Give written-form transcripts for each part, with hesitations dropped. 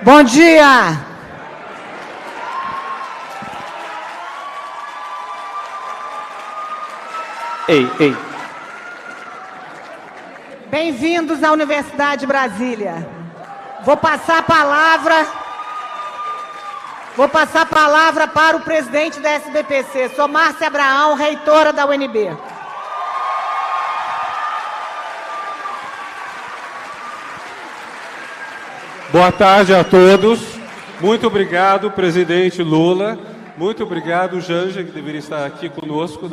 Bom dia! Ei. Bem-vindos à Universidade de Brasília. Vou passar a palavra para o presidente da SBPC. Sou Márcia Abraão, reitora da UNB. Boa tarde a todos. Muito obrigado, presidente Lula. Muito obrigado, Janja, que deveria estar aqui conosco,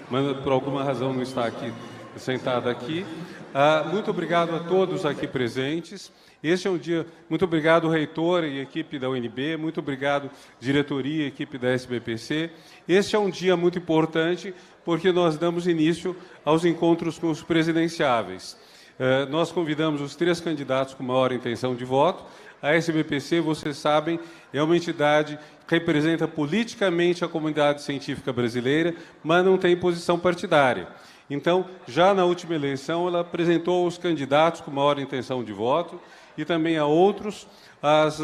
mas por alguma razão não está aqui, sentada aqui. Muito obrigado a todos aqui presentes. Este é um dia... Muito obrigado, reitor e equipe da UNB. Muito obrigado, diretoria e equipe da SBPC. Este é um dia muito importante porque nós damos início aos encontros com os presidenciáveis. Nós convidamos os 3 candidatos com maior intenção de voto. A SBPC, vocês sabem, é uma entidade que representa politicamente a comunidade científica brasileira, mas não tem posição partidária. Então, já na última eleição, ela apresentou os candidatos com maior intenção de voto e também a outros as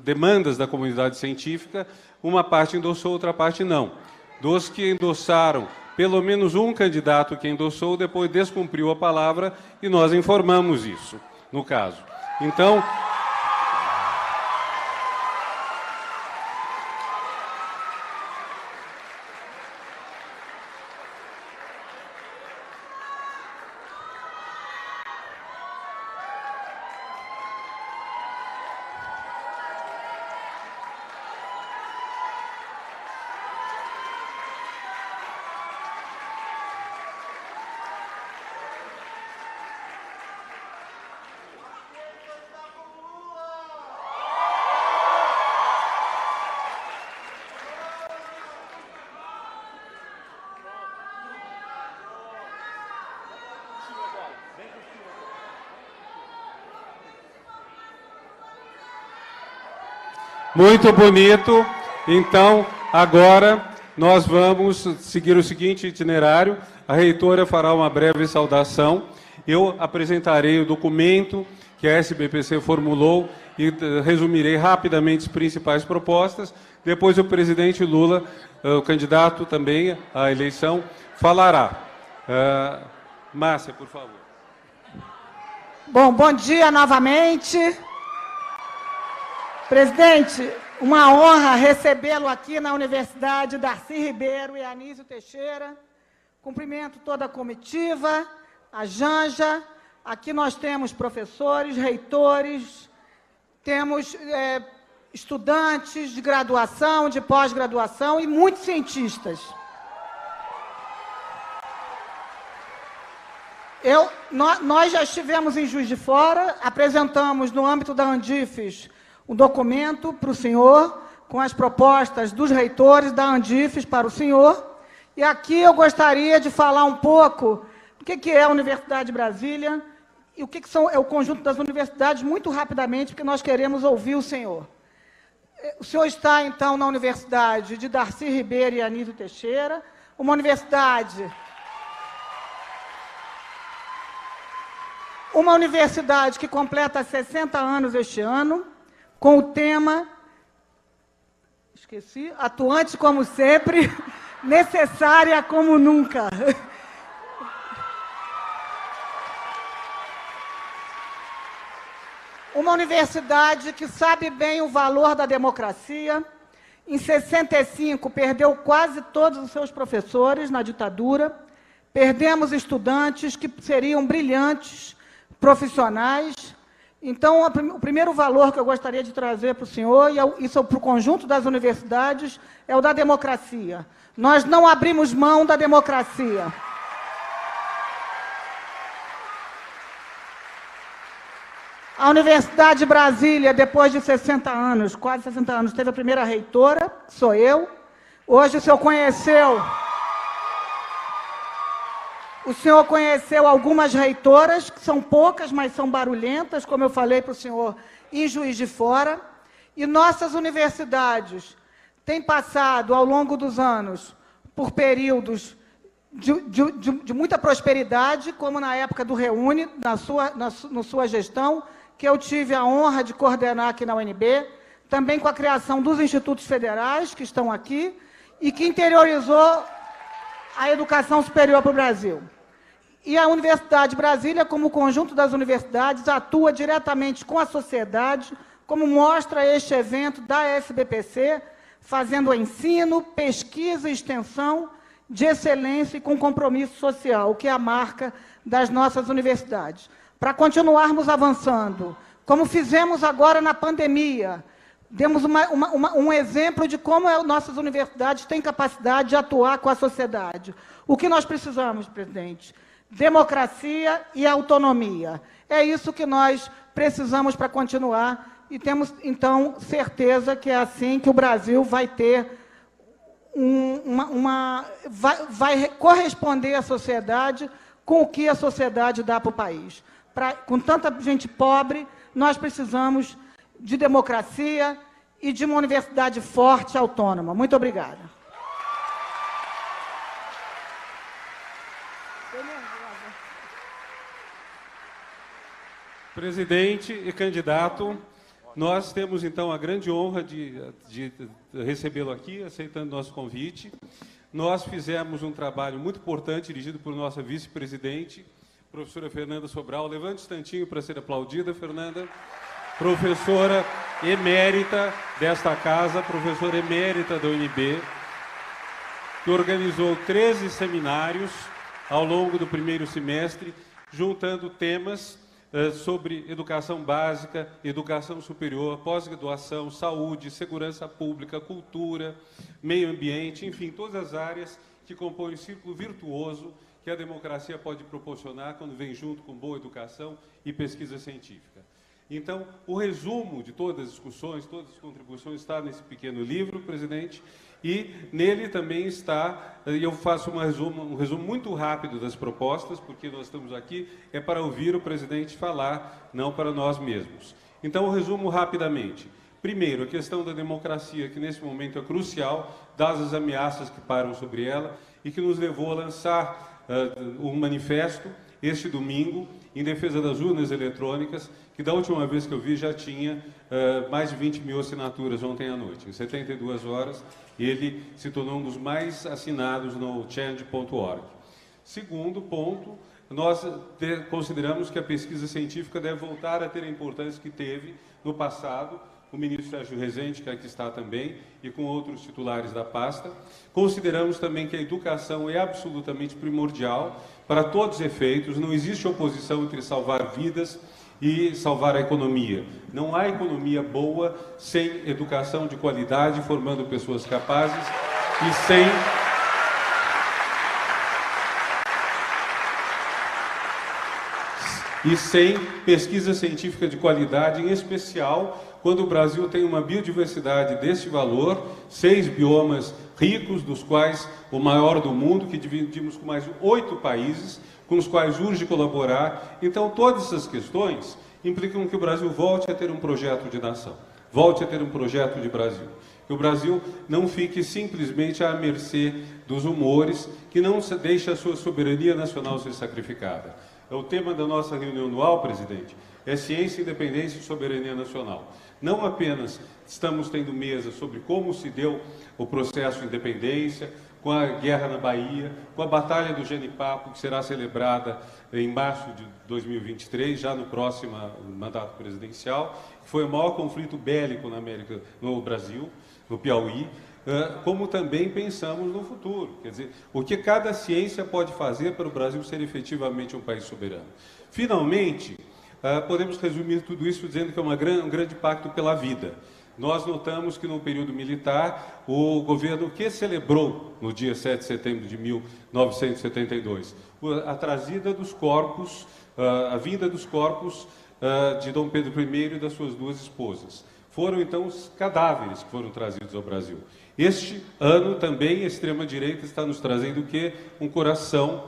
demandas da comunidade científica. Uma parte endossou, outra parte não. Dos que endossaram, pelo menos um candidato que endossou, depois descumpriu a palavra e nós informamos isso, no caso. Então... Muito bonito. Então, agora nós vamos seguir o seguinte itinerário. A reitora fará uma breve saudação. Eu apresentarei o documento que a SBPC formulou e resumirei rapidamente as principais propostas. Depois o presidente Lula, o candidato também à eleição, falará. Márcia, por favor. Bom dia novamente. Presidente, uma honra recebê-lo aqui na Universidade Darcy Ribeiro e Anísio Teixeira. Cumprimento toda a comitiva, a Janja. Aqui nós temos professores, reitores, temos estudantes de graduação, de pós-graduação e muitos cientistas. Nós já estivemos em Juiz de Fora, apresentamos no âmbito da Andifes um documento para o senhor, com as propostas dos reitores da Andifes para o senhor. E aqui eu gostaria de falar um pouco do que é a Universidade de Brasília e o que é o conjunto das universidades, muito rapidamente, porque nós queremos ouvir o senhor. O senhor está, então, na Universidade de Darcy Ribeiro e Anísio Teixeira, uma universidade que completa 60 anos este ano, com o tema, atuante como sempre, necessária como nunca. Uma universidade que sabe bem o valor da democracia. Em 65, perdeu quase todos os seus professores na ditadura. Perdemos estudantes que seriam brilhantes, profissionais. Então, o primeiro valor que eu gostaria de trazer para o senhor, e isso é para o conjunto das universidades, é o da democracia. Nós não abrimos mão da democracia. A Universidade de Brasília, depois de 60 anos, quase 60 anos, teve a primeira reitora, que sou eu. Hoje o senhor conheceu algumas reitoras, que são poucas, mas são barulhentas, como eu falei para o senhor, em Juiz de Fora. E nossas universidades têm passado, ao longo dos anos, por períodos de muita prosperidade, como na época do Reúne, na sua gestão, que eu tive a honra de coordenar aqui na UNB, também com a criação dos institutos federais, que estão aqui, e que interiorizou a educação superior para o Brasil. E a Universidade de Brasília, como conjunto das universidades, atua diretamente com a sociedade, como mostra este evento da SBPC, fazendo ensino, pesquisa e extensão de excelência e com compromisso social, o que é a marca das nossas universidades. Para continuarmos avançando, como fizemos agora na pandemia, demos um exemplo de como nossas universidades têm capacidade de atuar com a sociedade. O que nós precisamos, presidente? Democracia e autonomia. É isso que nós precisamos para continuar e temos, então, certeza que é assim que o Brasil vai ter vai corresponder à sociedade com o que a sociedade dá para o país. Com tanta gente pobre, nós precisamos de democracia e de uma universidade forte e autônoma. Muito obrigada. Presidente e candidato, nós temos, então, a grande honra de recebê-lo aqui, aceitando nosso convite. Nós fizemos um trabalho muito importante, dirigido por nossa vice-presidente, professora Fernanda Sobral. Levante um instantinho para ser aplaudida, Fernanda. Professora emérita desta casa, professora emérita da UNB, que organizou 13 seminários ao longo do primeiro semestre, juntando temas sobre educação básica, educação superior, pós-graduação, saúde, segurança pública, cultura, meio ambiente, enfim, todas as áreas que compõem o círculo virtuoso que a democracia pode proporcionar quando vem junto com boa educação e pesquisa científica. Então, o resumo de todas as discussões, todas as contribuições está nesse pequeno livro, presidente, e nele também está, e eu faço um resumo muito rápido das propostas, porque nós estamos aqui, é para ouvir o presidente falar, não para nós mesmos. Então, eu resumo rapidamente. Primeiro, a questão da democracia, que nesse momento é crucial, dadas as ameaças que param sobre ela, e que nos levou a lançar um manifesto, este domingo, em defesa das urnas eletrônicas, que da última vez que eu vi já tinha mais de 20 mil assinaturas ontem à noite. Em 72 horas, ele se tornou um dos mais assinados no change.org. Segundo ponto, nós consideramos que a pesquisa científica deve voltar a ter a importância que teve no passado. O ministro Sérgio Rezende, que aqui está também, e com outros titulares da pasta. Consideramos também que a educação é absolutamente primordial para todos os efeitos. Não existe oposição entre salvar vidas e salvar a economia. Não há economia boa sem educação de qualidade, formando pessoas capazes e sem pesquisa científica de qualidade, em especial quando o Brasil tem uma biodiversidade desse valor, 6 biomas ricos, dos quais o maior do mundo, que dividimos com mais de 8 países, com os quais urge colaborar. Então, todas essas questões implicam que o Brasil volte a ter um projeto de nação, volte a ter um projeto de Brasil. Que o Brasil não fique simplesmente à mercê dos humores, que não deixe a sua soberania nacional ser sacrificada. O tema da nossa reunião anual, presidente, é ciência, independência e soberania nacional. Não apenas estamos tendo mesa sobre como se deu o processo de independência, com a guerra na Bahia, com a Batalha do Genipapo, que será celebrada em março de 2023, já no próximo mandato presidencial, que foi o maior conflito bélico no Brasil, no Piauí, como também pensamos no futuro. Quer dizer, o que cada ciência pode fazer para o Brasil ser efetivamente um país soberano. Finalmente, podemos resumir tudo isso dizendo que é um grande pacto pela vida. Nós notamos que no período militar, o governo que celebrou no dia 7 de setembro de 1972, a trazida dos corpos, a vinda dos corpos de Dom Pedro I e das suas duas esposas. Foram então os cadáveres que foram trazidos ao Brasil. Este ano também a extrema-direita está nos trazendo o quê? Um coração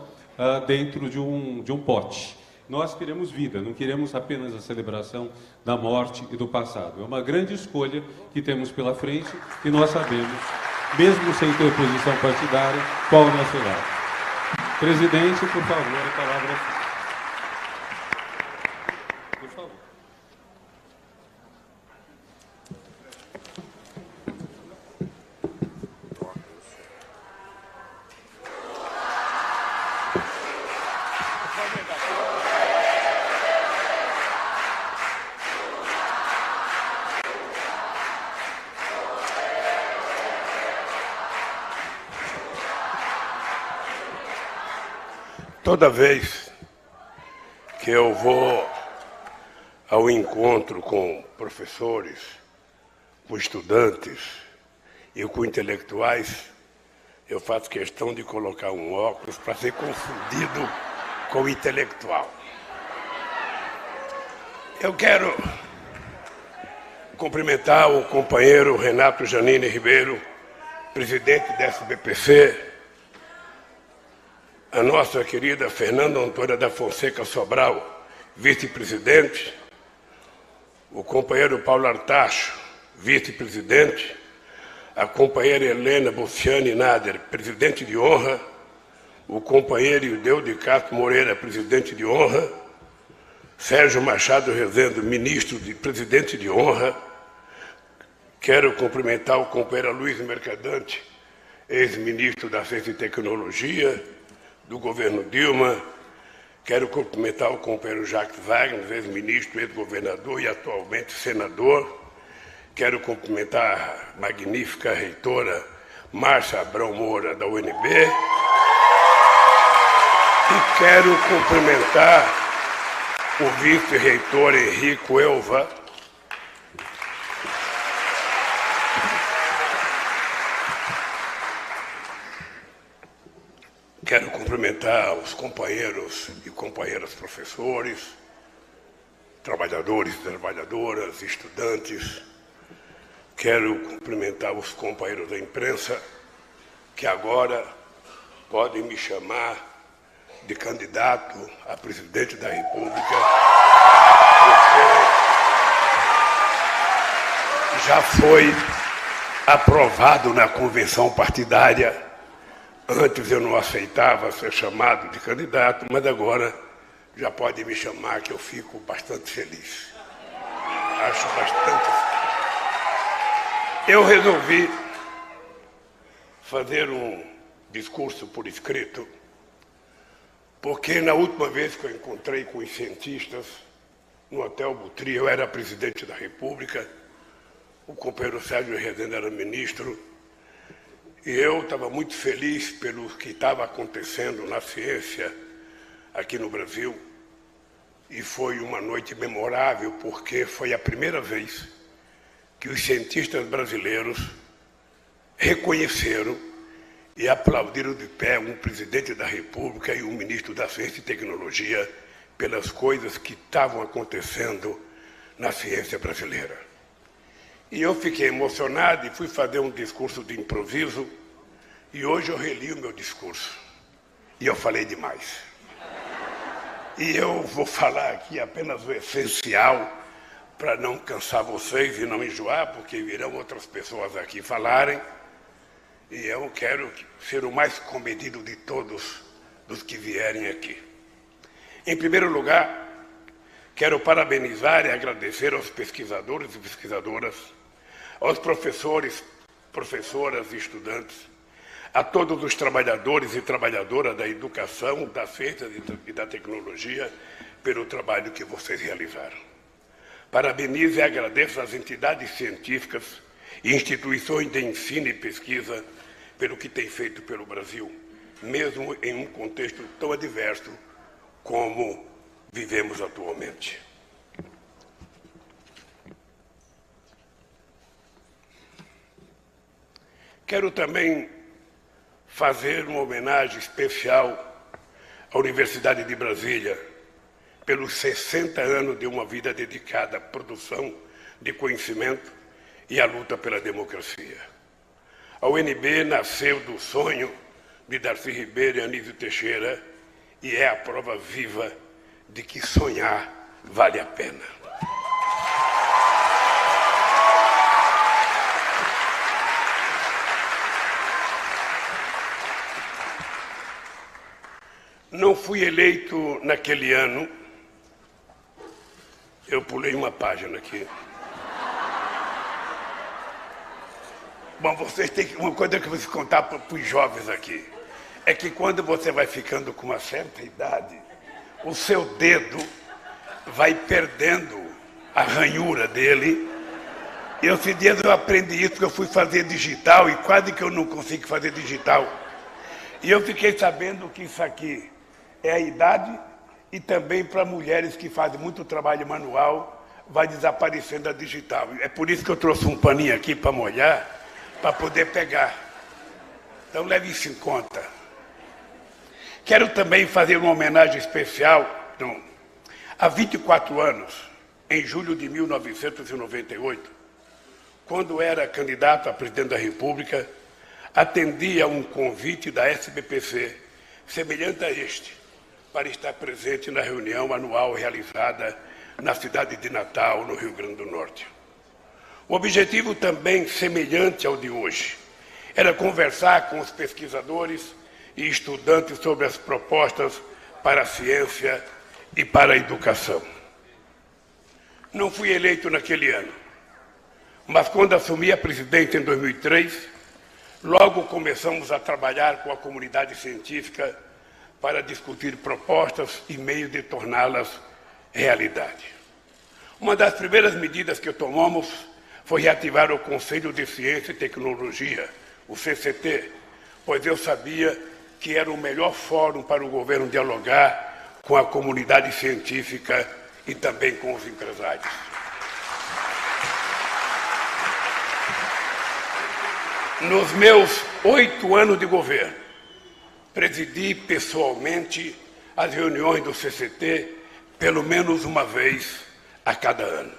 dentro de um pote. Nós queremos vida, não queremos apenas a celebração da morte e do passado. É uma grande escolha que temos pela frente e nós sabemos, mesmo sem ter posição partidária, qual é o nosso lado. Presidente, por favor, a palavra. Por favor. Toda vez que eu vou ao encontro com professores, com estudantes e com intelectuais, eu faço questão de colocar um óculos para ser confundido com o intelectual. Eu quero cumprimentar o companheiro Renato Janine Ribeiro, presidente da SBPC, a nossa querida Fernanda Antônia da Fonseca Sobral, vice-presidente, o companheiro Paulo Artacho, vice-presidente, a companheira Helena Buciani Nader, presidente de honra, o companheiro Ildeu de Castro Moreira, presidente de honra, Sérgio Machado Rezende, ministro de presidente de honra. Quero cumprimentar o companheiro Luiz Mercadante, ex-ministro da Ciência e Tecnologia, do governo Dilma. Quero cumprimentar o companheiro Jacques Wagner, ex-ministro, ex-governador e atualmente senador. Quero cumprimentar a magnífica reitora Márcia Abrão Moura, da UNB. E quero cumprimentar o vice-reitor Henrico Elva, quero cumprimentar os companheiros e companheiras professores, trabalhadores e trabalhadoras, estudantes. Quero cumprimentar os companheiros da imprensa, que agora podem me chamar de candidato a presidente da República, porque já foi aprovado na convenção partidária. Antes eu não aceitava ser chamado de candidato, mas agora já pode me chamar, que eu fico bastante feliz. Acho bastante feliz. Eu resolvi fazer um discurso por escrito, porque na última vez que eu encontrei com os cientistas, no Hotel Butri, eu era presidente da República, o companheiro Sérgio Rezende era ministro, e eu estava muito feliz pelo que estava acontecendo na ciência aqui no Brasil. E foi uma noite memorável, porque foi a primeira vez que os cientistas brasileiros reconheceram e aplaudiram de pé um presidente da República e um ministro da Ciência e Tecnologia pelas coisas que estavam acontecendo na ciência brasileira. E eu fiquei emocionado e fui fazer um discurso de improviso, e hoje eu reli o meu discurso. E eu falei demais. E eu vou falar aqui apenas o essencial, para não cansar vocês e não enjoar, porque virão outras pessoas aqui falarem. E eu quero ser o mais comedido de todos dos que vierem aqui. Em primeiro lugar, quero parabenizar e agradecer aos pesquisadores e pesquisadoras, aos professores, professoras e estudantes, a todos os trabalhadores e trabalhadoras da educação, da ciência e da tecnologia, pelo trabalho que vocês realizaram. Parabenizo e agradeço às entidades científicas e instituições de ensino e pesquisa pelo que têm feito pelo Brasil, mesmo em um contexto tão adverso como vivemos atualmente. Quero também fazer uma homenagem especial à Universidade de Brasília pelos 60 anos de uma vida dedicada à produção de conhecimento e à luta pela democracia. A UNB nasceu do sonho de Darcy Ribeiro e Anísio Teixeira e é a prova viva de que sonhar vale a pena. Não fui eleito naquele ano. Eu pulei uma página aqui. Bom, vocês têm que... Uma coisa que eu vou contar para os jovens aqui é que quando você vai ficando com uma certa idade, o seu dedo vai perdendo a ranhura dele. E esses dias eu aprendi isso, porque eu fui fazer digital e quase que eu não consigo fazer digital. E eu fiquei sabendo que isso aqui é a idade, e também para mulheres que fazem muito trabalho manual, vai desaparecendo a digital. É por isso que eu trouxe um paninho aqui para molhar, para poder pegar. Então leve isso em conta. Quero também fazer uma homenagem especial. Então, há 24 anos, em julho de 1998, quando era candidato a presidente da República, atendi a um convite da SBPC, semelhante a este, para estar presente na reunião anual realizada na cidade de Natal, no Rio Grande do Norte. O objetivo também semelhante ao de hoje era conversar com os pesquisadores e estudantes sobre as propostas para a ciência e para a educação. Não fui eleito naquele ano, mas quando assumi a presidência em 2003, logo começamos a trabalhar com a comunidade científica para discutir propostas e meios de torná-las realidade. Uma das primeiras medidas que tomamos foi reativar o Conselho de Ciência e Tecnologia, o CCT, pois eu sabia que era o melhor fórum para o governo dialogar com a comunidade científica e também com os empresários. Nos meus 8 anos de governo, presidi pessoalmente as reuniões do CCT pelo menos uma vez a cada ano.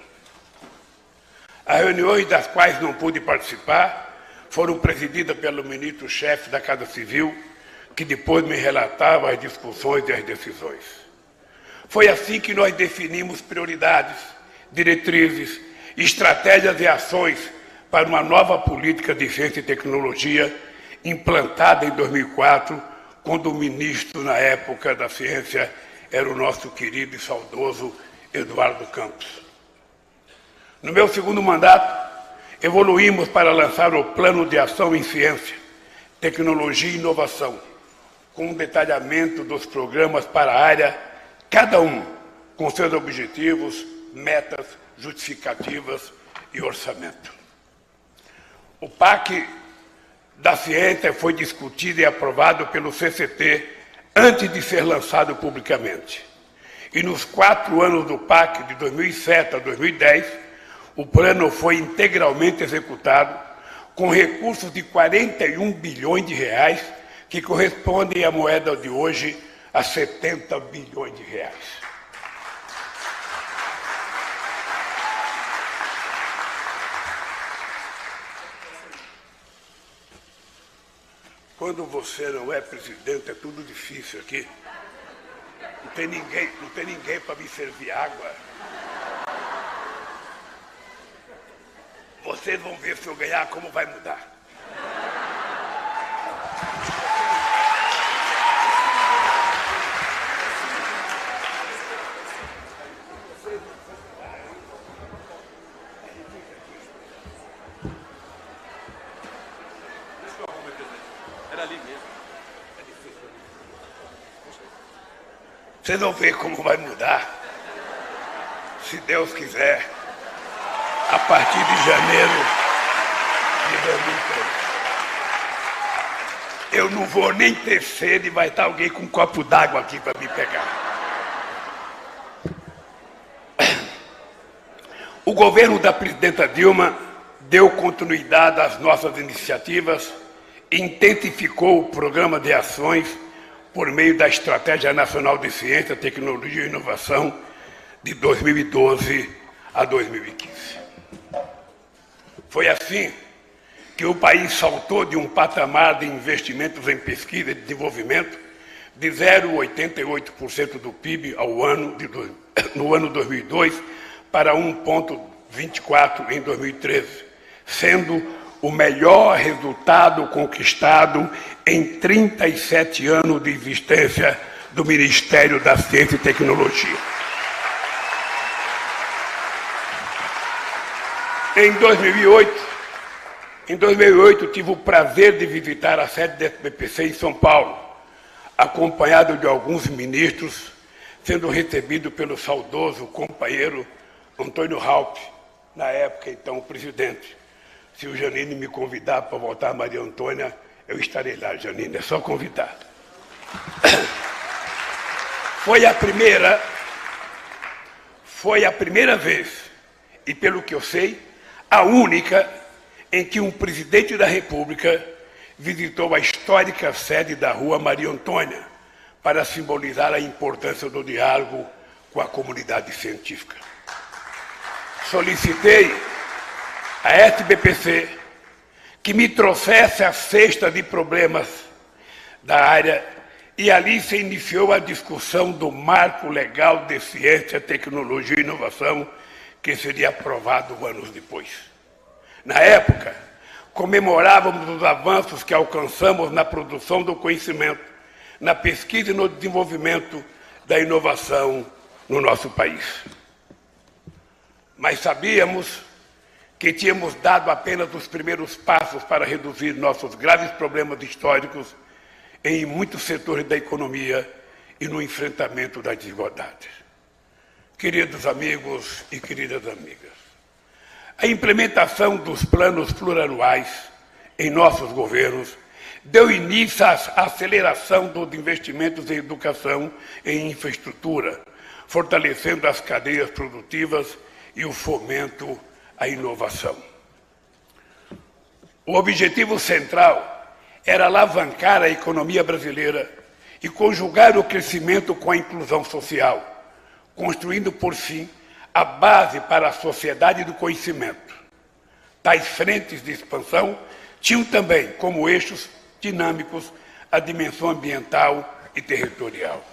As reuniões das quais não pude participar foram presididas pelo ministro-chefe da Casa Civil, que depois me relatava as discussões e as decisões. Foi assim que nós definimos prioridades, diretrizes, estratégias e ações para uma nova política de ciência e tecnologia implantada em 2004, quando o ministro, na época da ciência, era o nosso querido e saudoso Eduardo Campos. No meu segundo mandato, evoluímos para lançar o Plano de Ação em Ciência, Tecnologia e Inovação, com um detalhamento dos programas para a área, cada um com seus objetivos, metas, justificativas e orçamento. O PAC da ciência foi discutido e aprovado pelo CCT antes de ser lançado publicamente. E nos 4 anos do PAC, de 2007 a 2010, o plano foi integralmente executado com recursos de 41 bilhões de reais, que correspondem à moeda de hoje a 70 bilhões de reais. Quando você não é presidente, é tudo difícil aqui. Não tem ninguém para me servir água. Vocês vão ver se eu ganhar como vai mudar. Vocês vão ver como vai mudar, se Deus quiser, a partir de janeiro de 2003. Eu não vou nem ter sede e vai estar alguém com um copo d'água aqui para me pegar. O governo da presidenta Dilma deu continuidade às nossas iniciativas e intensificou o programa de ações por meio da Estratégia Nacional de Ciência, Tecnologia e Inovação de 2012 a 2015. Foi assim que o país saltou de um patamar de investimentos em pesquisa e desenvolvimento de 0,88% do PIB no ano 2002 para 1,24% em 2013, sendo o melhor resultado conquistado em 37 anos de existência do Ministério da Ciência e Tecnologia. Em 2008, tive o prazer de visitar a sede da SBPC em São Paulo, acompanhado de alguns ministros, sendo recebido pelo saudoso companheiro Antônio Raupp, na época, então, presidente. Se o Janine me convidar para voltar a Maria Antônia, eu estarei lá, Janine, é só convidar. Foi a primeira vez, e pelo que eu sei, a única em que um presidente da República visitou a histórica sede da Rua Maria Antônia para simbolizar a importância do diálogo com a comunidade científica. Solicitei à SBPC que me trouxesse a cesta de problemas da área e ali se iniciou a discussão do marco legal de ciência, tecnologia e inovação que seria aprovado anos depois. Na época, comemorávamos os avanços que alcançamos na produção do conhecimento, na pesquisa e no desenvolvimento da inovação no nosso país. Mas sabíamos que tínhamos dado apenas os primeiros passos para reduzir nossos graves problemas históricos em muitos setores da economia e no enfrentamento das desigualdades. Queridos amigos e queridas amigas, a implementação dos planos plurianuais em nossos governos deu início à aceleração dos investimentos em educação e em infraestrutura, fortalecendo as cadeias produtivas e o fomento à inovação. O objetivo central era alavancar a economia brasileira e conjugar o crescimento com a inclusão social, construindo, por fim, a base para a sociedade do conhecimento. Tais frentes de expansão tinham também como eixos dinâmicos a dimensão ambiental e territorial.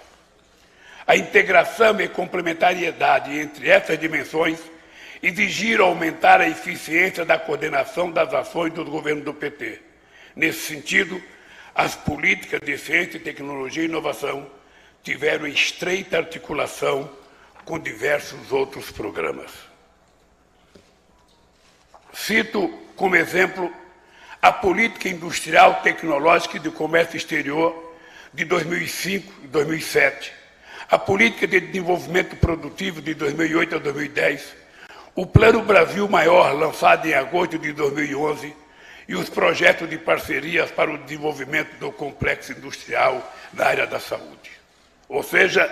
A integração e complementariedade entre essas dimensões exigiram aumentar a eficiência da coordenação das ações dos governos do PT. Nesse sentido, as políticas de ciência, tecnologia e inovação tiveram estreita articulação com diversos outros programas. Cito como exemplo a Política Industrial, Tecnológica e de Comércio Exterior de 2005 e 2007, a Política de Desenvolvimento Produtivo de 2008 a 2010, o Plano Brasil Maior, lançado em agosto de 2011, e os projetos de parcerias para o desenvolvimento do complexo industrial na área da saúde. Ou seja,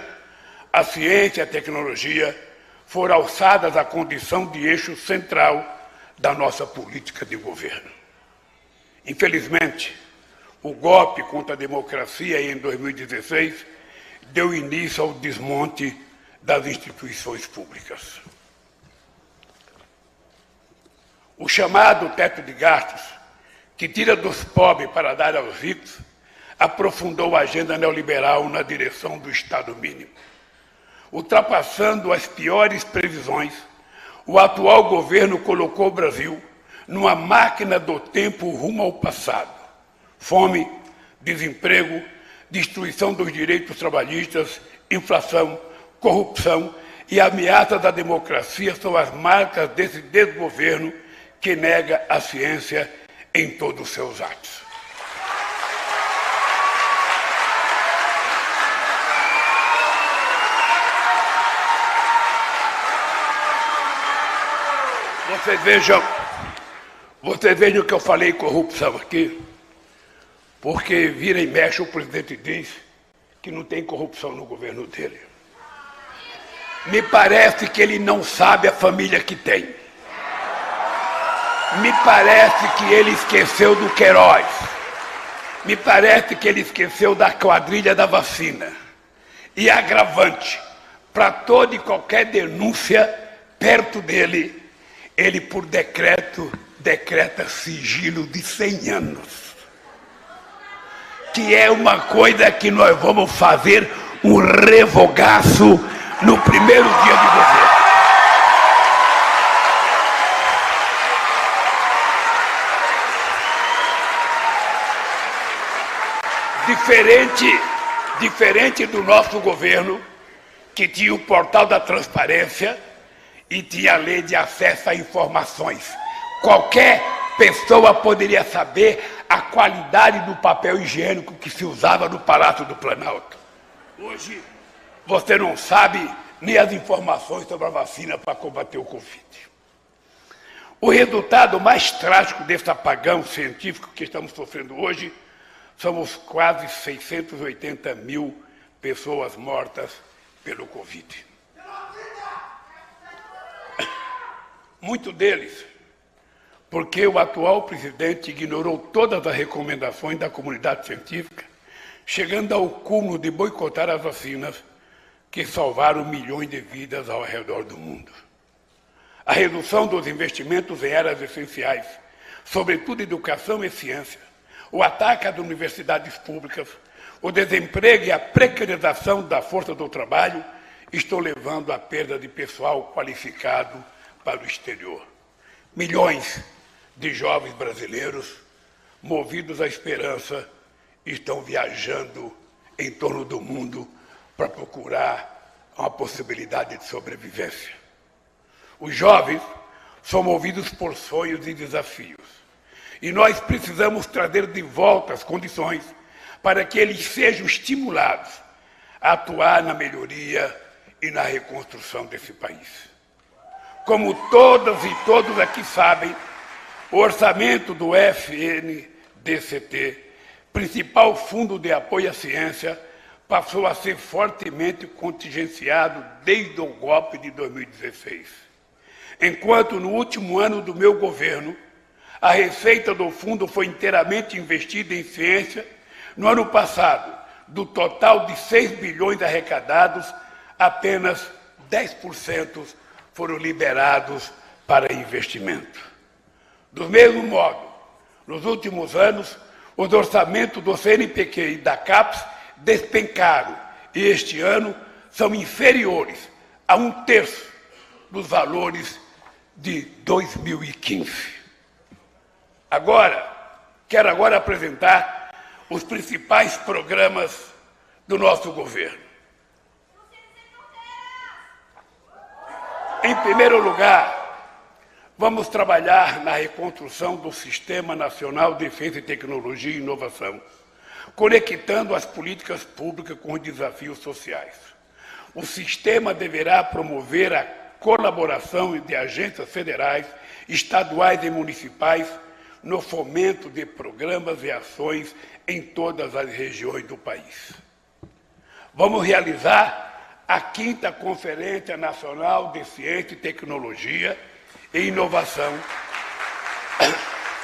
a ciência e a tecnologia foram alçadas à condição de eixo central da nossa política de governo. Infelizmente, o golpe contra a democracia em 2016 deu início ao desmonte das instituições públicas. O chamado teto de gastos, que tira dos pobres para dar aos ricos, aprofundou a agenda neoliberal na direção do Estado mínimo. Ultrapassando as piores previsões, o atual governo colocou o Brasil numa máquina do tempo rumo ao passado. Fome, desemprego, destruição dos direitos trabalhistas, inflação, corrupção e ameaças à democracia são as marcas desse desgoverno que nega a ciência em todos os seus atos. Vocês vejam que eu falei corrupção aqui, porque vira e mexe o presidente diz que não tem corrupção no governo dele. Me parece que ele não sabe a família que tem. Me parece que ele esqueceu do Queiroz. Me parece que ele esqueceu da quadrilha da vacina. E agravante, para toda e qualquer denúncia perto dele, ele, por decreto, decreta sigilo de 100 anos. Que é uma coisa que nós vamos fazer um revogaço no primeiro dia de governo. Diferente do nosso governo, que tinha o portal da transparência e tinha a lei de acesso a informações. Qualquer pessoa poderia saber a qualidade do papel higiênico que se usava no Palácio do Planalto. Hoje, você não sabe nem as informações sobre a vacina para combater o Covid. O resultado mais trágico desse apagão científico que estamos sofrendo hoje são os quase 680 mil pessoas mortas pelo Covid. Muitos deles, porque o atual presidente ignorou todas as recomendações da comunidade científica, chegando ao cúmulo de boicotar as vacinas que salvaram milhões de vidas ao redor do mundo. A redução dos investimentos em áreas essenciais, sobretudo educação e ciência, o ataque às universidades públicas, o desemprego e a precarização da força do trabalho estão levando à perda de pessoal qualificado para o exterior. Milhões de jovens brasileiros, movidos à esperança, estão viajando em torno do mundo para procurar uma possibilidade de sobrevivência. Os jovens são movidos por sonhos e desafios. E nós precisamos trazer de volta as condições para que eles sejam estimulados a atuar na melhoria e na reconstrução desse país. Como todas e todos aqui sabem, o orçamento do FNDCT, principal fundo de apoio à ciência, passou a ser fortemente contingenciado desde o golpe de 2016. Enquanto no último ano do meu governo, a receita do fundo foi inteiramente investida em ciência, no ano passado, do total de 6 bilhões arrecadados, apenas 10% foram liberados para investimento. Do mesmo modo, nos últimos anos, os orçamentos do CNPq e da CAPES despencaram e este ano são inferiores a 1/3 dos valores de 2015. Quero apresentar os principais programas do nosso governo. Em primeiro lugar, vamos trabalhar na reconstrução do Sistema Nacional de Defesa, Tecnologia e Inovação, conectando as políticas públicas com os desafios sociais. O sistema deverá promover a colaboração de agências federais, estaduais e municipais no fomento de programas e ações em todas as regiões do país. Vamos realizar a 5ª Conferência Nacional de Ciência, Tecnologia e Inovação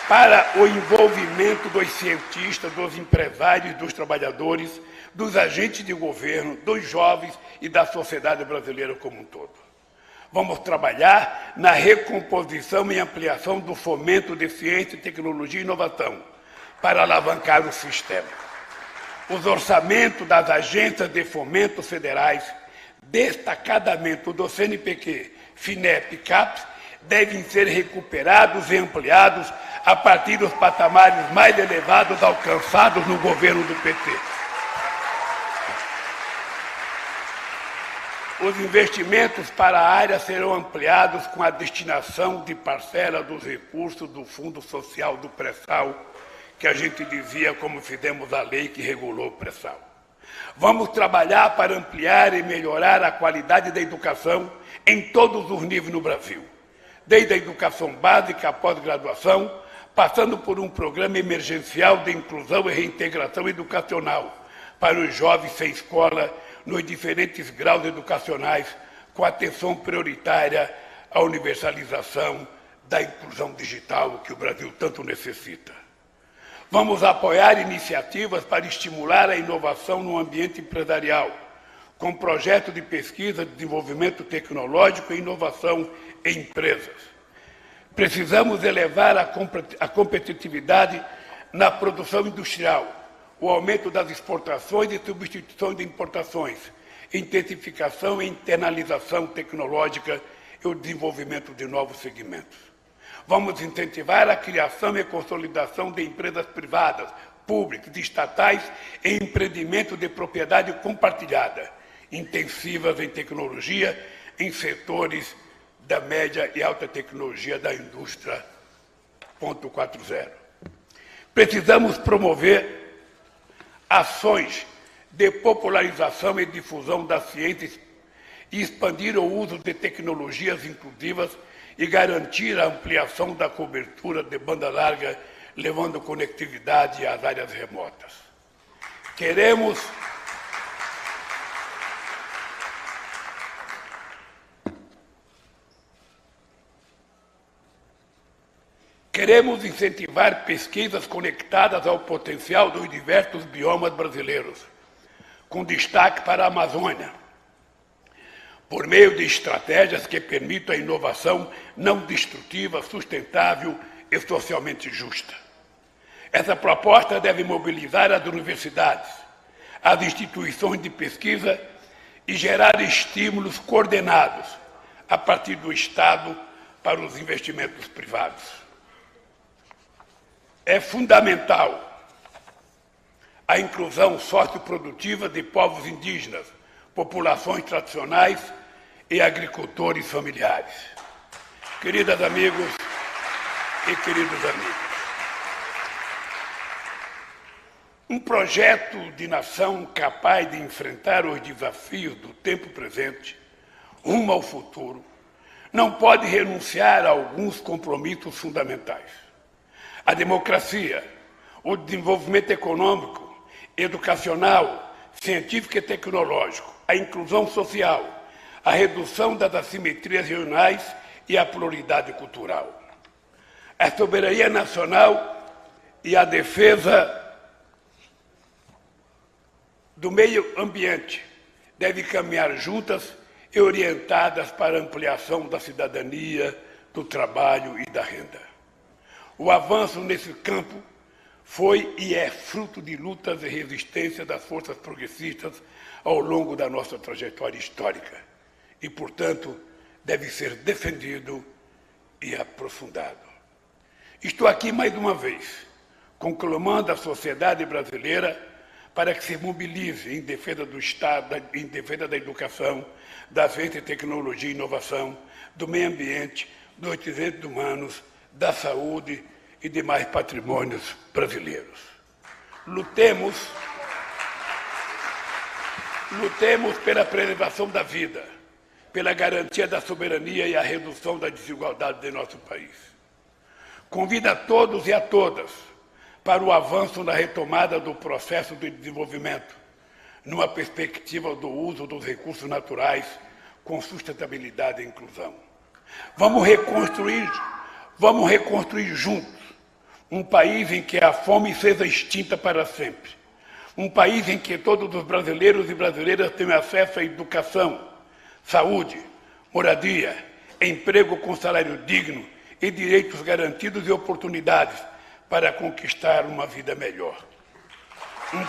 para o envolvimento dos cientistas, dos empresários, dos trabalhadores, dos agentes de governo, dos jovens e da sociedade brasileira como um todo. Vamos trabalhar na recomposição e ampliação do fomento de ciência, tecnologia e inovação para alavancar o sistema. Os orçamentos das agências de fomento federais, destacadamente do CNPq, FINEP e CAPES, devem ser recuperados e ampliados a partir dos patamares mais elevados alcançados no governo do PT. Os investimentos para a área serão ampliados com a destinação de parcela dos recursos do Fundo Social do Pré-Sal, que a gente dizia como fizemos a lei que regulou o pré-sal. Vamos trabalhar para ampliar e melhorar a qualidade da educação em todos os níveis no Brasil, desde a educação básica à pós-graduação, passando por um programa emergencial de inclusão e reintegração educacional para os jovens sem escola nos diferentes graus educacionais, com atenção prioritária à universalização da inclusão digital que o Brasil tanto necessita. Vamos apoiar iniciativas para estimular a inovação no ambiente empresarial, com projetos de pesquisa, desenvolvimento tecnológico e inovação em empresas. Precisamos elevar a competitividade na produção industrial, o aumento das exportações e substituição de importações, intensificação e internalização tecnológica e o desenvolvimento de novos segmentos. Vamos incentivar a criação e consolidação de empresas privadas, públicas e estatais em empreendimentos de propriedade compartilhada, intensivas em tecnologia, em setores da média e alta tecnologia da indústria 4.0. Precisamos promover ações de popularização e difusão da ciência e expandir o uso de tecnologias inclusivas e garantir a ampliação da cobertura de banda larga, levando conectividade às áreas remotas. Queremos Queremos incentivar pesquisas conectadas ao potencial dos diversos biomas brasileiros, com destaque para a Amazônia, por meio de estratégias que permitam a inovação não destrutiva, sustentável e socialmente justa. Essa proposta deve mobilizar as universidades, as instituições de pesquisa e gerar estímulos coordenados a partir do Estado para os investimentos privados. É fundamental a inclusão socioprodutiva de povos indígenas, populações tradicionais e agricultores familiares. Queridas amigos e queridos amigos, um projeto de nação capaz de enfrentar os desafios do tempo presente, rumo ao futuro, não pode renunciar a alguns compromissos fundamentais. A democracia, o desenvolvimento econômico, educacional, científico e tecnológico, a inclusão social, a redução das assimetrias regionais e a pluralidade cultural. A soberania nacional e a defesa do meio ambiente devem caminhar juntas e orientadas para a ampliação da cidadania, do trabalho e da renda. O avanço nesse campo foi e é fruto de lutas e resistência das forças progressistas ao longo da nossa trajetória histórica e, portanto, deve ser defendido e aprofundado. Estou aqui mais uma vez, conclamando a sociedade brasileira para que se mobilize em defesa do Estado, em defesa da educação, da ciência, tecnologia e inovação, do meio ambiente, dos direitos humanos, da saúde e demais patrimônios brasileiros. Lutemos pela preservação da vida, pela garantia da soberania e a redução da desigualdade de nosso país. Convido a todos e a todas para o avanço na retomada do processo de desenvolvimento, numa perspectiva do uso dos recursos naturais com sustentabilidade e inclusão. Vamos reconstruir juntos um país em que a fome seja extinta para sempre, um país em que todos os brasileiros e brasileiras tenham acesso à educação, saúde, moradia, emprego com salário digno e direitos garantidos e oportunidades para conquistar uma vida melhor. Um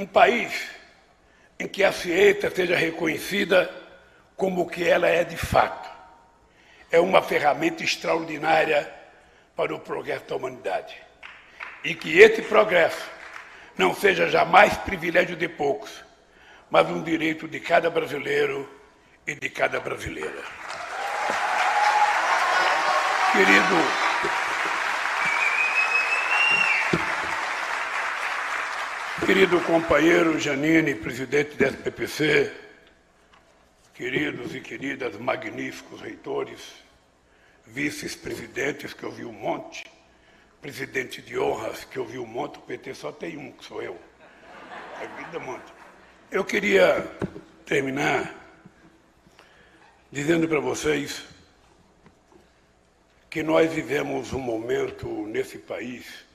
país em que a ciência seja reconhecida como o que ela é de fato. É uma ferramenta extraordinária para o progresso da humanidade. E que esse progresso não seja jamais privilégio de poucos, mas um direito de cada brasileiro e de cada brasileira. Querido companheiro Janine, presidente da SPPC, queridos e queridas magníficos reitores, vices-presidentes, que eu vi um monte, presidente de honras, que eu vi um monte, o PT só tem um, que sou eu. A vida monte. Eu queria terminar dizendo para vocês que nós vivemos um momento nesse país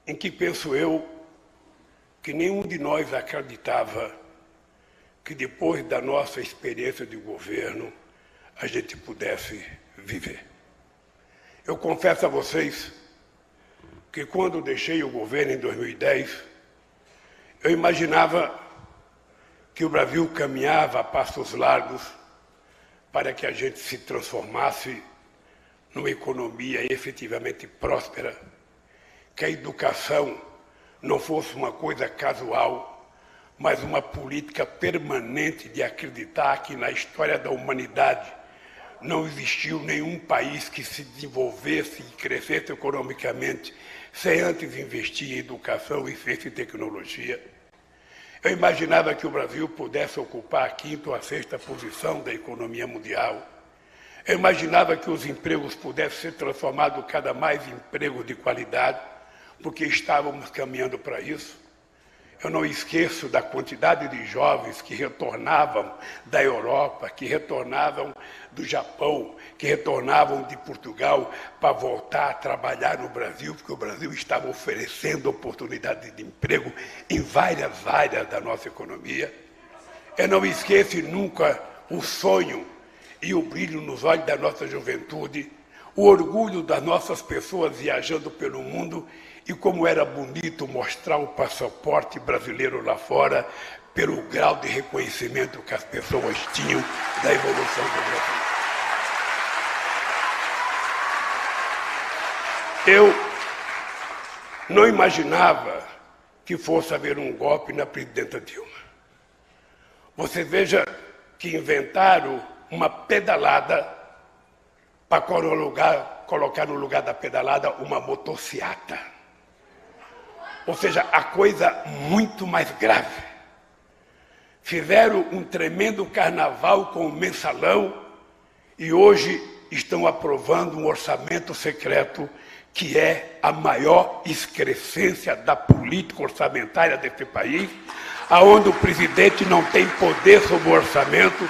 em que, penso eu, que nenhum de nós acreditava que depois da nossa experiência de governo a gente pudesse viver. Eu confesso a vocês que quando deixei o governo em 2010, eu imaginava que o Brasil caminhava a passos largos para que a gente se transformasse numa economia efetivamente próspera, que a educação não fosse uma coisa casual, mas uma política permanente de acreditar que na história da humanidade não existiu nenhum país que se desenvolvesse e crescesse economicamente sem antes investir em educação e ciência e tecnologia. Eu imaginava que o Brasil pudesse ocupar a 5ª ou a 6ª posição da economia mundial. Eu imaginava que os empregos pudessem ser transformados cada mais em empregos de qualidade, porque estávamos caminhando para isso. Eu não esqueço da quantidade de jovens que retornavam da Europa, que retornavam do Japão, que retornavam de Portugal para voltar a trabalhar no Brasil, porque o Brasil estava oferecendo oportunidades de emprego em várias áreas da nossa economia. Eu não esqueço nunca o sonho e o brilho nos olhos da nossa juventude, o orgulho das nossas pessoas viajando pelo mundo e como era bonito mostrar o passaporte brasileiro lá fora pelo grau de reconhecimento que as pessoas tinham da evolução do Brasil. Eu não imaginava que fosse haver um golpe na presidenta Dilma. Você veja que inventaram uma pedalada para colocar no lugar da pedalada uma motociata. Ou seja, a coisa muito mais grave. Fizeram um tremendo carnaval com o mensalão e hoje estão aprovando um orçamento secreto que é a maior excrescência da política orçamentária desse país, aonde o presidente não tem poder sobre o orçamento,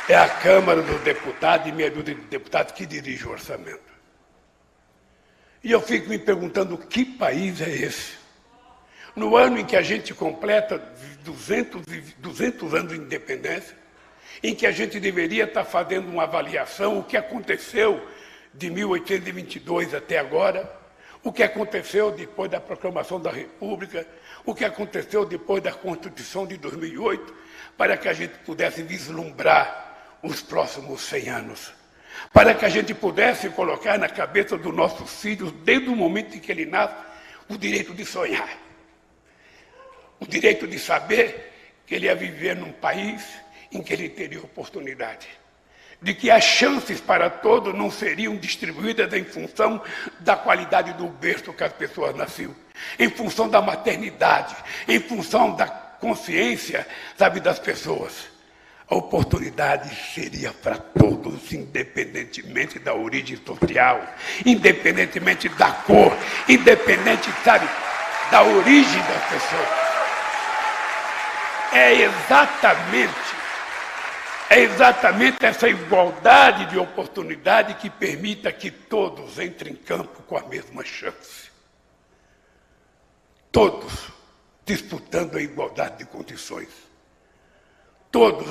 é a Câmara dos Deputados e meia dúzia de deputados que dirige o orçamento. E eu fico me perguntando que país é esse? No ano em que a gente completa 200 anos de independência, em que a gente deveria estar fazendo uma avaliação, o que aconteceu de 1822 até agora, o que aconteceu depois da proclamação da República, o que aconteceu depois da Constituição de 2008, para que a gente pudesse vislumbrar os próximos 100 anos, para que a gente pudesse colocar na cabeça dos nossos filhos, desde o momento em que ele nasce, o direito de sonhar. O direito de saber que ele ia viver num país em que ele teria oportunidade. De que as chances para todos não seriam distribuídas em função da qualidade do berço que as pessoas nasciam, em função da maternidade, em função da consciência, sabe, das pessoas. A oportunidade seria para todos, independentemente da origem social, independentemente da cor, independente, sabe, da origem das pessoas. É exatamente essa igualdade de oportunidade que permita que todos entrem em campo com a mesma chance. Todos disputando a igualdade de condições. Todos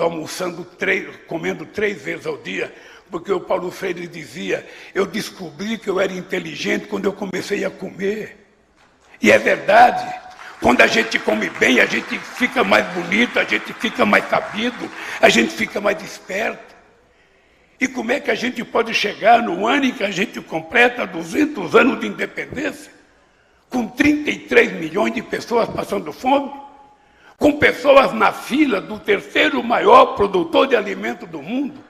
comendo 3 vezes ao dia, porque o Paulo Freire dizia, eu descobri que eu era inteligente quando eu comecei a comer. E é verdade. Quando a gente come bem, a gente fica mais bonito, a gente fica mais sabido, a gente fica mais esperto. E como é que a gente pode chegar no ano em que a gente completa 200 anos de independência, com 33 milhões de pessoas passando fome, com pessoas na fila do 3º maior produtor de alimento do mundo,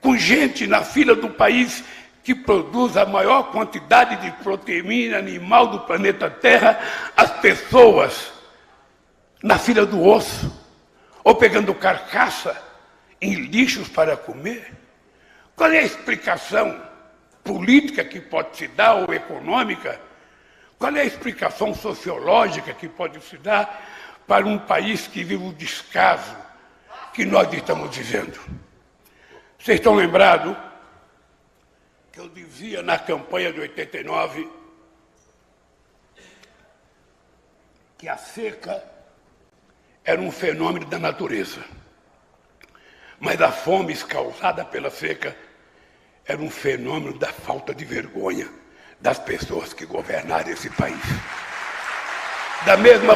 com gente na fila do país que produz a maior quantidade de proteína animal do planeta Terra, as pessoas na fila do osso, ou pegando carcaça em lixos para comer? Qual é a explicação política que pode se dar, ou econômica? Qual é a explicação sociológica que pode se dar para um país que vive o descaso que nós estamos vivendo? Vocês estão lembrados? Eu dizia na campanha de 89 que a seca era um fenômeno da natureza, mas a fome causada pela seca era um fenômeno da falta de vergonha das pessoas que governaram esse país. Da mesma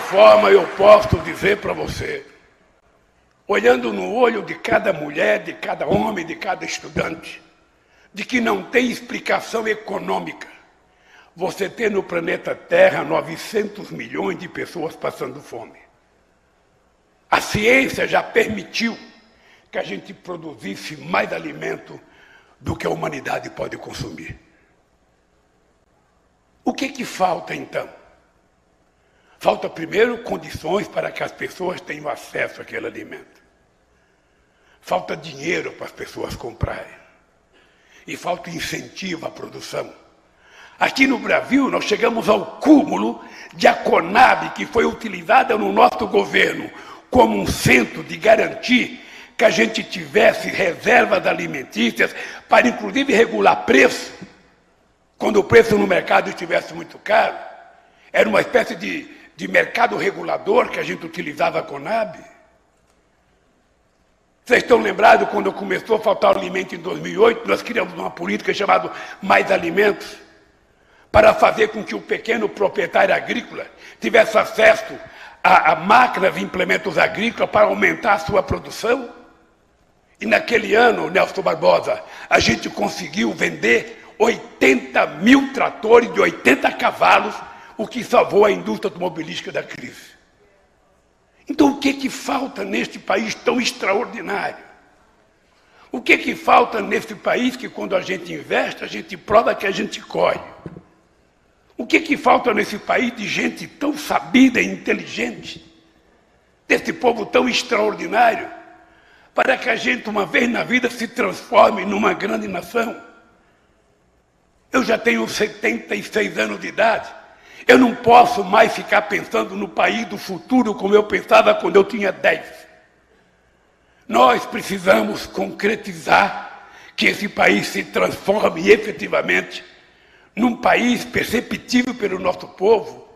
forma eu posso dizer para você, olhando no olho de cada mulher, de cada homem, de cada estudante, de que não tem explicação econômica você ter no planeta Terra 900 milhões de pessoas passando fome. A ciência já permitiu que a gente produzisse mais alimento do que a humanidade pode consumir. O que falta, então? Falta, primeiro, condições para que as pessoas tenham acesso àquele alimento. Falta dinheiro para as pessoas comprarem. E falta incentivo à produção. Aqui no Brasil, nós chegamos ao cúmulo de a Conab, que foi utilizada no nosso governo como um centro de garantir que a gente tivesse reservas alimentícias para, inclusive, regular preço, quando o preço no mercado estivesse muito caro. Era uma espécie de mercado regulador que a gente utilizava a Conab. Vocês estão lembrados quando começou a faltar alimento em 2008, nós criamos uma política chamada Mais Alimentos, para fazer com que o pequeno proprietário agrícola tivesse acesso a máquinas e implementos agrícolas para aumentar a sua produção. E naquele ano, Nelson Barbosa, a gente conseguiu vender 80 mil tratores de 80 cavalos, o que salvou a indústria automobilística da crise. Então, o que falta neste país tão extraordinário? O que falta nesse país que, quando a gente investe, a gente prova que a gente corre? O que falta nesse país de gente tão sabida e inteligente, desse povo tão extraordinário, para que a gente, uma vez na vida, se transforme numa grande nação? Eu já tenho 76 anos de idade. Eu não posso mais ficar pensando no país do futuro como eu pensava quando eu tinha 10. Nós precisamos concretizar que esse país se transforme efetivamente num país perceptível pelo nosso povo,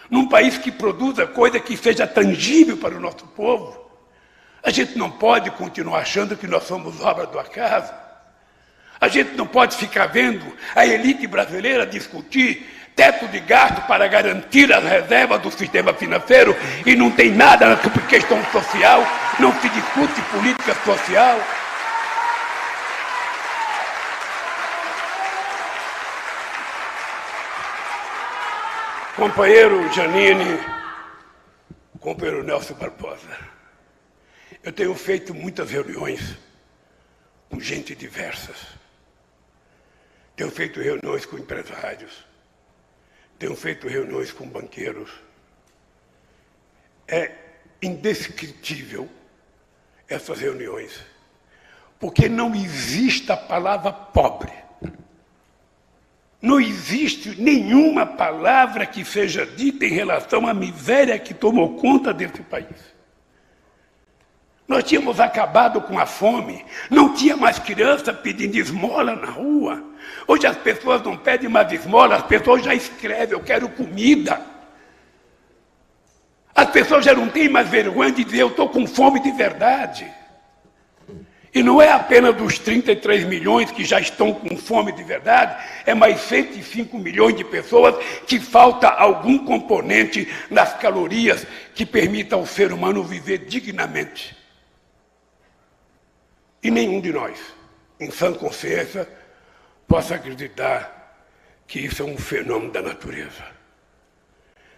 num país que produza coisa que seja tangível para o nosso povo. A gente não pode continuar achando que nós somos obra do acaso. A gente não pode ficar vendo a elite brasileira discutir teto de gasto para garantir as reservas do sistema financeiro e não tem nada por questão social, não se discute política social. Companheiro Janine, companheiro Nelson Barbosa, eu tenho feito muitas reuniões com gente diversas. Tenho feito reuniões com empresários. Tenho feito reuniões com banqueiros. É indescritível essas reuniões, porque não existe a palavra pobre. Não existe nenhuma palavra que seja dita em relação à miséria que tomou conta desse país. Nós tínhamos acabado com a fome, não tinha mais criança pedindo esmola na rua. Hoje as pessoas não pedem mais esmola, as pessoas já escrevem, eu quero comida. As pessoas já não têm mais vergonha de dizer, eu estou com fome de verdade. E não é apenas dos 33 milhões que já estão com fome de verdade, é mais 105 milhões de pessoas que falta algum componente nas calorias que permita ao ser humano viver dignamente. E nenhum de nós, em sã consciência, possa acreditar que isso é um fenômeno da natureza.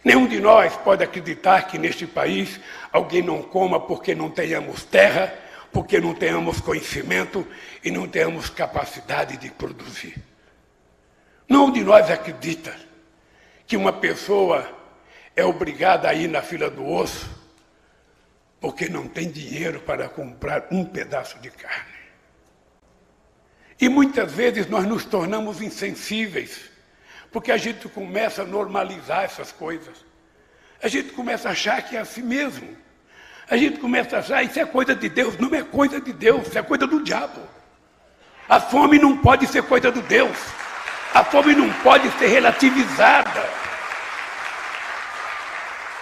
Nenhum de nós pode acreditar que neste país alguém não coma porque não tenhamos terra, porque não tenhamos conhecimento e não tenhamos capacidade de produzir. Nenhum de nós acredita que uma pessoa é obrigada a ir na fila do osso porque não tem dinheiro para comprar um pedaço de carne. E muitas vezes nós nos tornamos insensíveis, porque a gente começa a normalizar essas coisas. A gente começa a achar que é assim mesmo. A gente começa a achar, isso é coisa de Deus. Não é coisa de Deus, isso é coisa do diabo. A fome não pode ser coisa de Deus. A fome não pode ser relativizada.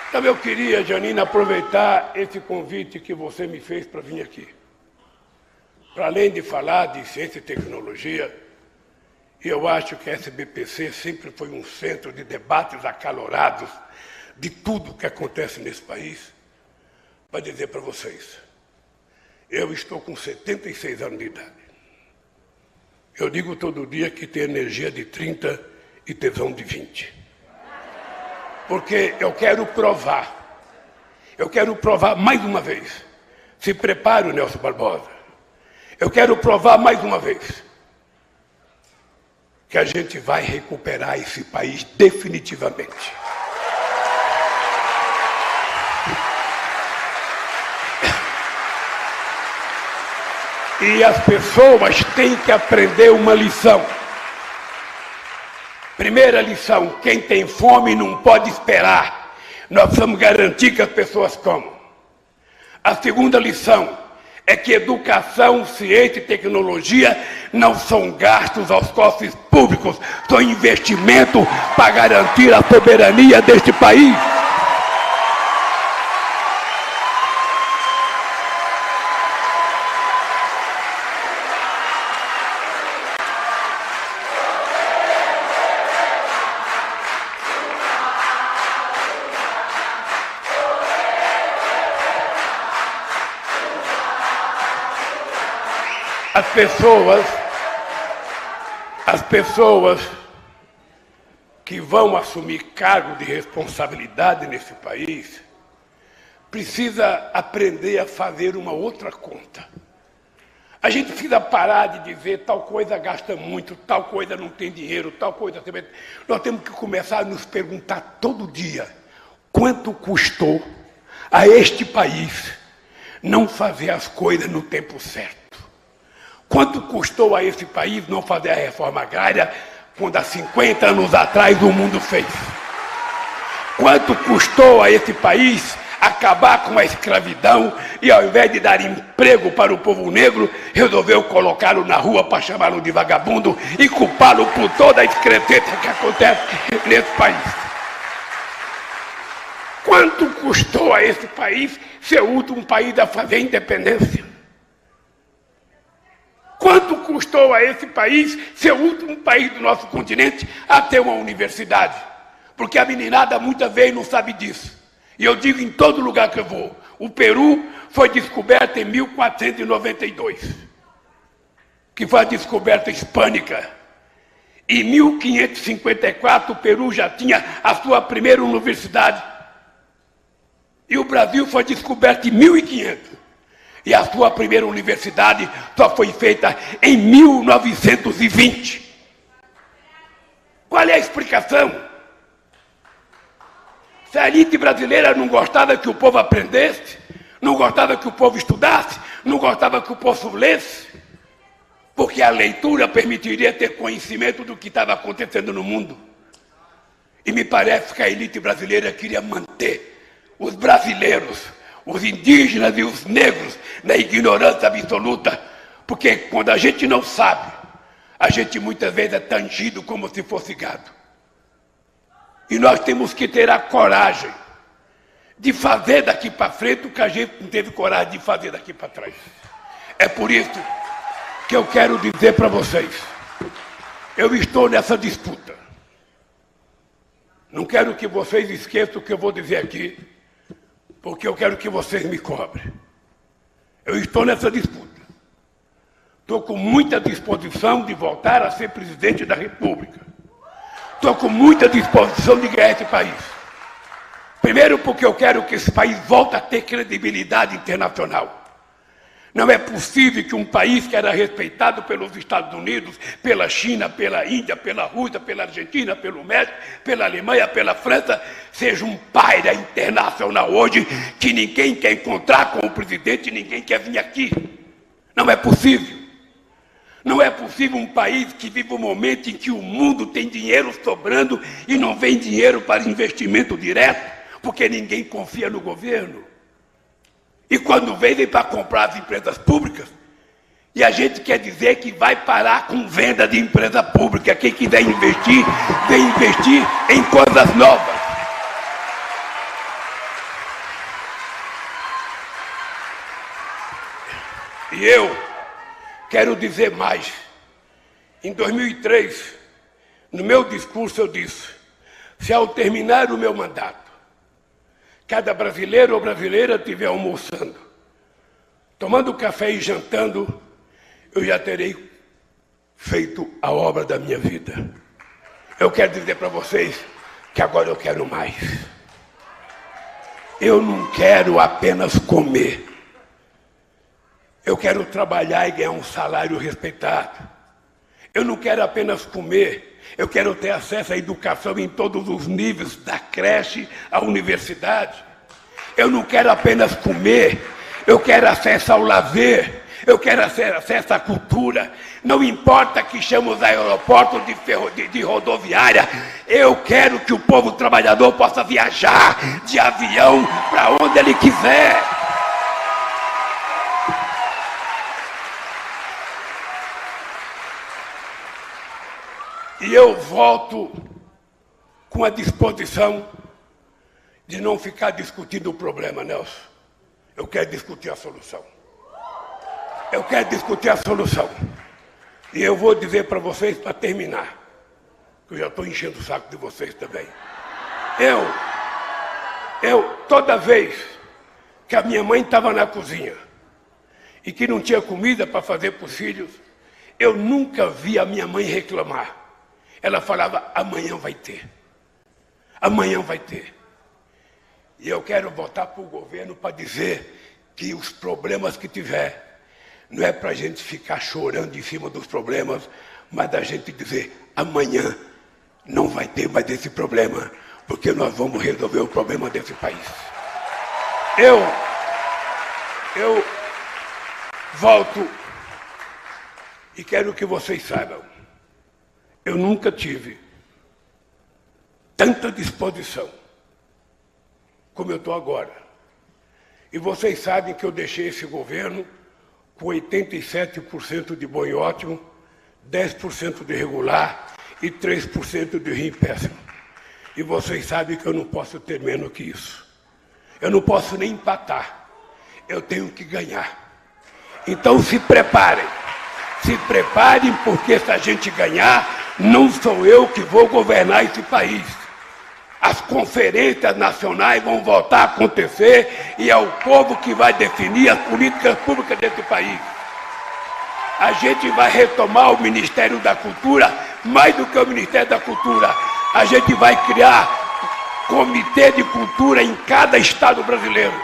Então eu queria, Janine, aproveitar esse convite que você me fez para vir aqui. Para além de falar de ciência e tecnologia, eu acho que a SBPC sempre foi um centro de debates acalorados de tudo que acontece nesse país. Para dizer para vocês, eu estou com 76 anos de idade. Eu digo todo dia que tenho energia de 30 e tesão de 20. Porque eu quero provar mais uma vez. Se prepare, Nelson Barbosa. Eu quero provar mais uma vez que a gente vai recuperar esse país definitivamente. E as pessoas têm que aprender uma lição. Primeira lição: quem tem fome não pode esperar. Nós precisamos garantir que as pessoas comam. A segunda lição é que educação, ciência e tecnologia não são gastos aos cofres públicos, são investimento para garantir a soberania deste país. As pessoas que vão assumir cargo de responsabilidade nesse país precisam aprender a fazer uma outra conta. A gente precisa parar de dizer tal coisa gasta muito, tal coisa não tem dinheiro, tal coisa... Nós temos que começar a nos perguntar todo dia quanto custou a este país não fazer as coisas no tempo certo. Quanto custou a esse país não fazer a reforma agrária quando há 50 anos atrás o mundo fez? Quanto custou a esse país acabar com a escravidão e, ao invés de dar emprego para o povo negro, resolveu colocá-lo na rua para chamá-lo de vagabundo e culpá-lo por toda a excrescência que acontece nesse país? Quanto custou a esse país ser o último país a fazer independência? Quanto custou a esse país ser o último país do nosso continente a ter uma universidade? Porque a meninada muitas vezes não sabe disso. E eu digo em todo lugar que eu vou, o Peru foi descoberto em 1492, que foi a descoberta hispânica. Em 1554 o Peru já tinha a sua primeira universidade. E o Brasil foi descoberto em 1500. E a sua primeira universidade só foi feita em 1920. Qual é a explicação? Se a elite brasileira não gostava que o povo aprendesse, não gostava que o povo estudasse, não gostava que o povo lesse, porque a leitura permitiria ter conhecimento do que estava acontecendo no mundo. E me parece que a elite brasileira queria manter os brasileiros, os indígenas e os negros na ignorância absoluta, porque quando a gente não sabe, a gente muitas vezes é tangido como se fosse gado. E nós temos que ter a coragem de fazer daqui para frente o que a gente não teve coragem de fazer daqui para trás. É por isso que eu quero dizer para vocês, eu estou nessa disputa. Não quero que vocês esqueçam o que eu vou dizer aqui, porque eu quero que vocês me cobrem. Eu estou nessa disputa. Estou com muita disposição de voltar a ser presidente da República. Estou com muita disposição de ganhar esse país. Primeiro porque eu quero que esse país volte a ter credibilidade internacional. Não é possível que um país que era respeitado pelos Estados Unidos, pela China, pela Índia, pela Rússia, pela Argentina, pelo México, pela Alemanha, pela França, seja um paira internacional hoje, que ninguém quer encontrar com o presidente, ninguém quer vir aqui. Não é possível. Não é possível um país que vive um momento em que o mundo tem dinheiro sobrando e não vem dinheiro para investimento direto, porque ninguém confia no governo. E quando vem para comprar as empresas públicas, e a gente quer dizer que vai parar com venda de empresa pública. Quem quiser investir, vem investir em coisas novas. E eu quero dizer mais. Em 2003, no meu discurso eu disse, se ao terminar o meu mandato, cada brasileiro ou brasileira estiver almoçando, tomando café e jantando, eu já terei feito a obra da minha vida. Eu quero dizer para vocês que agora eu quero mais. Eu não quero apenas comer. Eu quero trabalhar e ganhar um salário respeitado. Eu não quero apenas comer. Eu quero ter acesso à educação em todos os níveis, da creche à universidade. Eu não quero apenas comer, eu quero acesso ao lazer, Eu quero acesso à cultura. Não importa que chame os aeroportos de rodoviária. Eu quero que o povo trabalhador possa viajar de avião para onde ele quiser. E eu volto com a disposição de não ficar discutindo o problema, Nelson. Eu quero discutir a solução. Eu quero discutir a solução. E eu vou dizer para vocês, para terminar, que eu já estou enchendo o saco de vocês também. Toda vez que a minha mãe estava na cozinha e que não tinha comida para fazer para os filhos, eu nunca vi a minha mãe reclamar. Ela falava, amanhã vai ter. Amanhã vai ter. E eu quero voltar para o governo para dizer que os problemas que tiver, não é para a gente ficar chorando em cima dos problemas, mas da gente dizer, amanhã não vai ter mais esse problema, porque nós vamos resolver o problema desse país. Eu volto e quero que vocês saibam, eu nunca tive tanta disposição como eu estou agora. E vocês sabem que eu deixei esse governo com 87% de bom e ótimo, 10% de regular e 3% de ruim e péssimo. E vocês sabem que eu não posso ter menos que isso. Eu não posso nem empatar. Eu tenho que ganhar. Então se preparem. Se preparem, porque se a gente ganhar, não sou eu que vou governar esse país. As conferências nacionais vão voltar a acontecer e é o povo que vai definir as políticas públicas desse país. A gente vai retomar o Ministério da Cultura, mais do que o Ministério da Cultura. A gente vai criar comitê de cultura em cada estado brasileiro,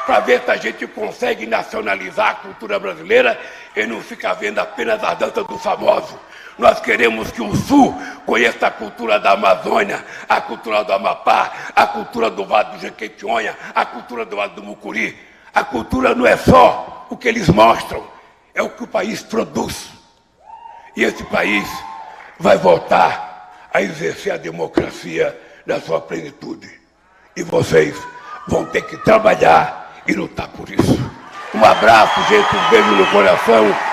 para ver se a gente consegue nacionalizar a cultura brasileira e não ficar vendo apenas a dança dos famosos. Nós queremos que o Sul conheça a cultura da Amazônia, a cultura do Amapá, a cultura do Vale do Jequitinhonha, a cultura do Vale do Mucuri. A cultura não é só o que eles mostram, é o que o país produz. E esse país vai voltar a exercer a democracia na sua plenitude. E vocês vão ter que trabalhar e lutar por isso. Um abraço, gente, um beijo no coração.